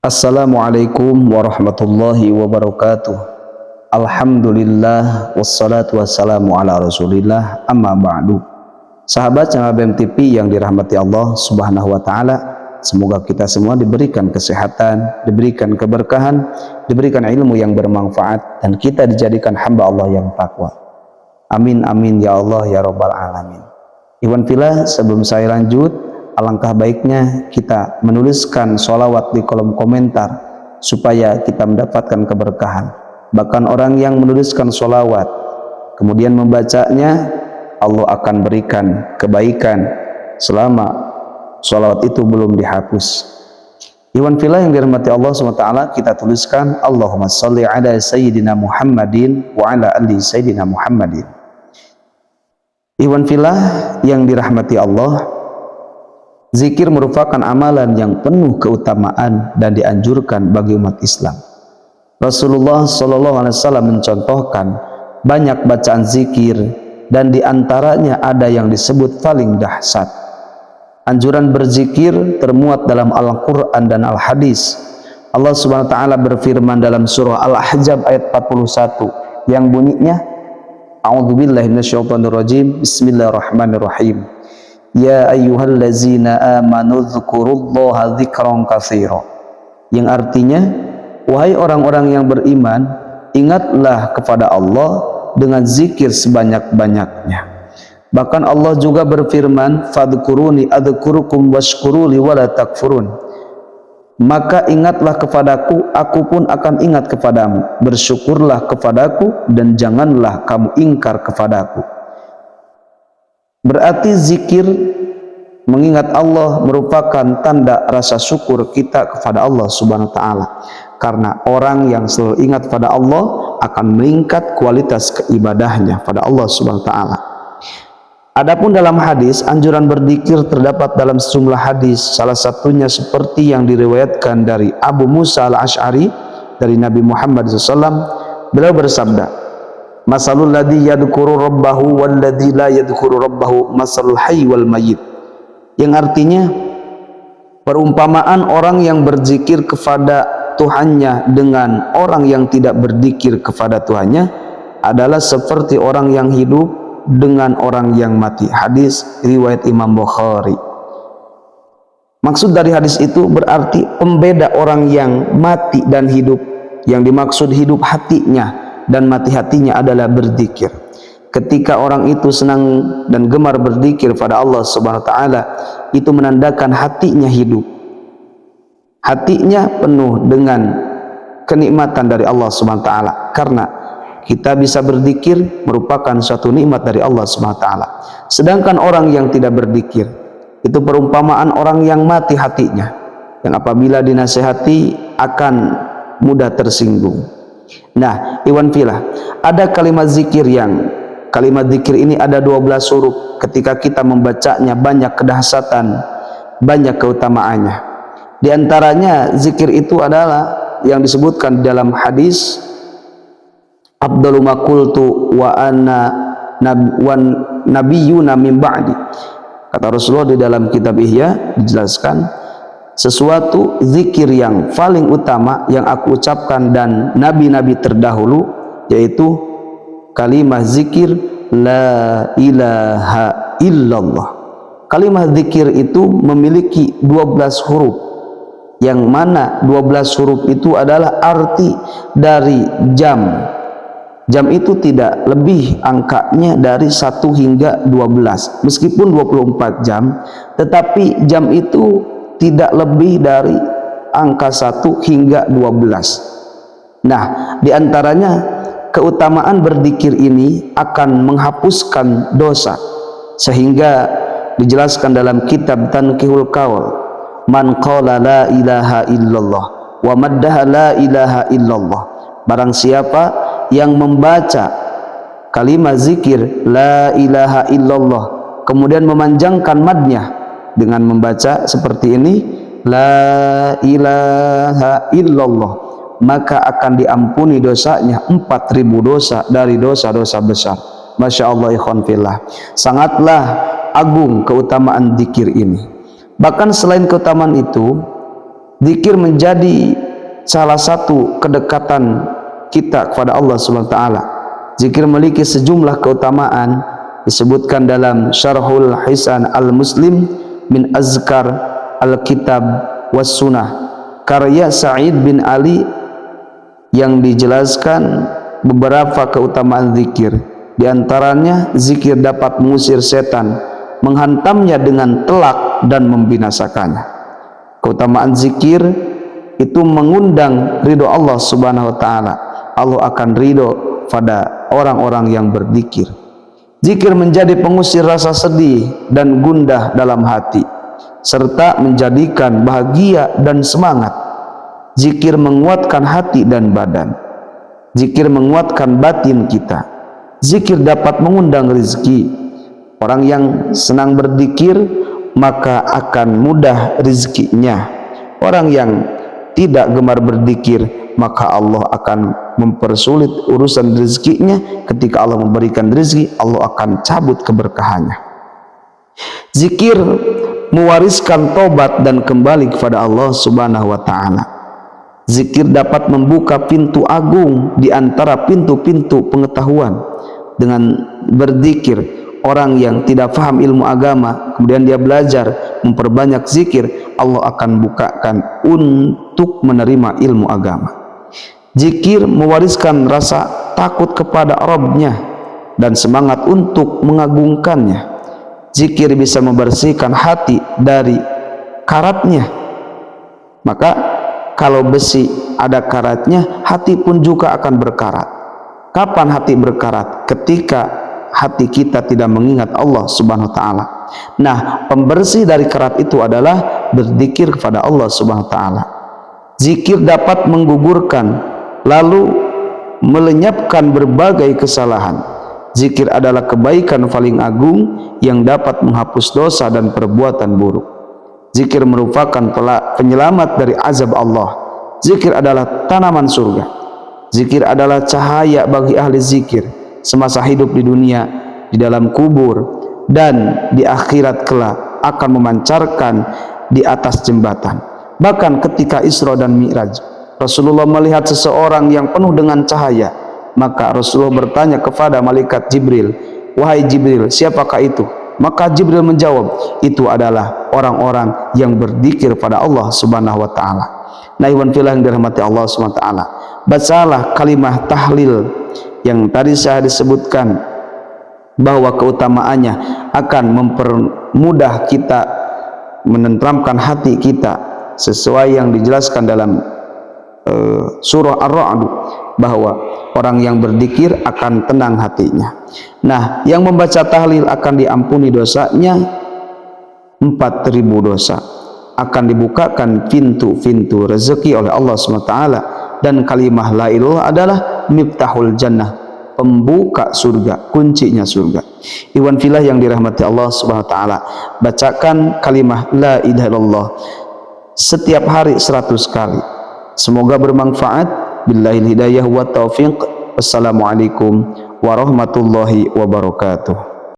Assalamualaikum warahmatullahi wabarakatuh. Alhamdulillah wassalatu wassalamu ala rasulillah amma ba'du. Sahabat channel BEM TV yang dirahmati Allah subhanahu wa ta'ala, semoga kita semua diberikan kesehatan, diberikan keberkahan, diberikan ilmu yang bermanfaat, dan kita dijadikan hamba Allah yang takwa. Amin amin ya Allah ya rabbal alamin. Iwan fillah, sebelum saya lanjut, alangkah baiknya kita menuliskan sholawat di kolom komentar supaya kita mendapatkan keberkahan. Bahkan orang yang menuliskan sholawat kemudian membacanya, Allah akan berikan kebaikan selama sholawat itu belum dihapus. Iwan fillah yang dirahmati Allah SWT, kita tuliskan Allahumma sholli ala sayyidina Muhammadin wa ala ali sayyidina Muhammadin. Iwan fillah yang dirahmati Allah, zikir merupakan amalan yang penuh keutamaan dan dianjurkan bagi umat Islam. Rasulullah SAW mencontohkan banyak bacaan zikir, dan diantaranya ada yang disebut paling dahsyat. Anjuran berzikir termuat dalam Al-Quran dan Al-Hadis. Allah Subhanahu wa Ta'ala berfirman dalam surah Al-Ahzab ayat 41 yang bunyinya, A'udzubillahi minasyaitonirrajim, Bismillahirrahmanirrahim. Ya ayyuhallazina amanu dzkurullaha dzikran katsira. Yang artinya, wahai orang-orang yang beriman, ingatlah kepada Allah dengan zikir sebanyak-banyaknya. Bahkan Allah juga berfirman, fadhkuruni adzkurukum washkuruli wala takfurun. Maka ingatlah kepadaku, aku pun akan ingat kepadamu. Bersyukurlah kepadaku dan janganlah kamu ingkar kepadaku. Berarti zikir mengingat Allah merupakan tanda rasa syukur kita kepada Allah Subhanahu wa Ta'ala. Karena orang yang selalu ingat pada Allah akan meningkat kualitas keibadahnya pada Allah Subhanahu wa Ta'ala. Adapun dalam hadis, anjuran berzikir terdapat dalam sejumlah hadis. Salah satunya seperti yang diriwayatkan dari Abu Musa al-Ash'ari dari Nabi Muhammad SAW. Beliau bersabda, masalul ladzi yadhkuru rabbahu wal ladzi la yadhkuru rabbahu masalul hayy wal mayyit. Yang artinya, perumpamaan orang yang berzikir kepada Tuhannya dengan orang yang tidak berzikir kepada Tuhannya adalah seperti orang yang hidup dengan orang yang mati. Hadis riwayat Imam Bukhari. Maksud dari hadis itu berarti pembeda orang yang mati dan hidup. Yang dimaksud hidup hatinya dan mati hatinya adalah berzikir. Ketika orang itu senang dan gemar berzikir pada Allah Subhanahu wa Ta'ala, itu menandakan hatinya hidup, hatinya penuh dengan kenikmatan dari Allah Subhanahu wa Ta'ala. Karena kita bisa berzikir merupakan suatu nikmat dari Allah Subhanahu wa Ta'ala. Sedangkan orang yang tidak berzikir itu perumpamaan orang yang mati hatinya, yang apabila dinasihati akan mudah tersinggung. Nah, iwan filah, ada kalimat zikir ini ada 12 huruf. Ketika kita membacanya banyak kedahsyatan, banyak keutamaannya. Di antaranya zikir itu adalah yang disebutkan dalam hadis, Abdul ma qultu wa ana nabiyyuna min ba'di. Kata Rasulullah di dalam kitab Ihya dijelaskan, sesuatu zikir yang paling utama yang aku ucapkan dan nabi-nabi terdahulu, yaitu kalimat zikir la ilaha illallah. Kalimat zikir itu memiliki 12 huruf, yang mana 12 huruf itu adalah arti dari jam. Jam itu tidak lebih angkanya dari 1 hingga 12. Meskipun 24 jam, tetapi jam itu tidak lebih dari angka 1 hingga 12. Nah, diantaranya keutamaan berzikir ini akan menghapuskan dosa. Sehingga dijelaskan dalam kitab Tanqihul Qaul, man qala la ilaha illallah wa maddaha la ilaha illallah. Barang siapa yang membaca kalimat zikir la ilaha illallah kemudian memanjangkan madnya dengan membaca seperti ini, la ilaha illallah, maka akan diampuni dosanya 4.000 dosa dari dosa-dosa besar. Masya Allah, ikhwan fillah, sangatlah agung keutamaan zikir ini. Bahkan selain keutamaan itu, Zikir menjadi salah satu kedekatan kita kepada Allah Subhanahu wa taala. Zikir memiliki sejumlah keutamaan disebutkan dalam Syarhul Hisan Al-Muslim min Azkar Al-Kitab was Sunnah karya Sa'id bin Ali yang dijelaskan beberapa keutamaan zikir. Di antaranya zikir dapat mengusir setan, menghantamnya dengan telak dan membinasakannya. Keutamaan zikir itu mengundang ridho Allah Subhanahu wa taala. Allah akan ridho pada orang-orang yang berzikir. Zikir menjadi pengusir rasa sedih dan gundah dalam hati, serta menjadikan bahagia dan semangat. Zikir menguatkan hati dan badan. Zikir menguatkan batin kita. Zikir dapat mengundang rezeki. Orang yang senang berzikir maka akan mudah rezekinya. Orang yang tidak gemar berzikir maka Allah akan mempersulit urusan rezekinya. Ketika Allah memberikan rezeki, Allah akan cabut keberkahannya. Zikir mewariskan tobat dan kembali kepada Allah Subhanahu wa taala. Zikir dapat membuka pintu agung di antara pintu-pintu pengetahuan. Dengan berzikir, orang yang tidak paham ilmu agama kemudian dia belajar memperbanyak zikir, Allah akan bukakan untuk menerima ilmu agama. Zikir mewariskan rasa takut kepada Rabb-Nya dan semangat untuk mengagungkannya. Zikir bisa membersihkan hati dari karatnya. Maka kalau besi ada karatnya, hati pun juga akan berkarat. Kapan hati berkarat? Ketika hati kita tidak mengingat Allah Subhanahu wa taala. Nah, pembersih dari karat itu adalah berzikir kepada Allah Subhanahu wa taala. Zikir dapat menggugurkan lalu melenyapkan berbagai kesalahan. Zikir adalah kebaikan paling agung yang dapat menghapus dosa dan perbuatan buruk. Zikir merupakan penyelamat dari azab Allah. Zikir adalah tanaman surga. Zikir adalah cahaya bagi ahli zikir semasa hidup di dunia, di dalam kubur, dan di akhirat kelak akan memancarkan di atas jembatan. Bahkan ketika Isra dan Mi'raj, Rasulullah melihat seseorang yang penuh dengan cahaya. Maka Rasulullah bertanya kepada malaikat Jibril, "Wahai Jibril, siapakah itu?" Maka Jibril menjawab, "Itu adalah orang-orang yang berzikir pada Allah Subhanahu wa taala." Nah, ikhwan fillah yang dirahmati Allah Subhanahu wa taala, bacalah kalimah tahlil yang tadi saya disebutkan bahwa keutamaannya akan mempermudah kita, menenteramkan hati kita sesuai yang dijelaskan dalam surah Ar-Ra'd, bahwa orang yang berzikir akan tenang hatinya. Nah, yang membaca tahlil akan diampuni dosanya 4.000 dosa, akan dibukakan pintu-pintu rezeki oleh Allah SWT, dan kalimah la ilaha adalah miftahul jannah, pembuka surga, kuncinya surga. Ikhwan fillah yang dirahmati Allah Subhanahu wa taala, bacakan kalimah la ilaha illallah setiap hari 100 kali. Semoga bermanfaat. Billahil hidayah wa taufiq. Wassalamualaikum warahmatullahi wabarakatuh.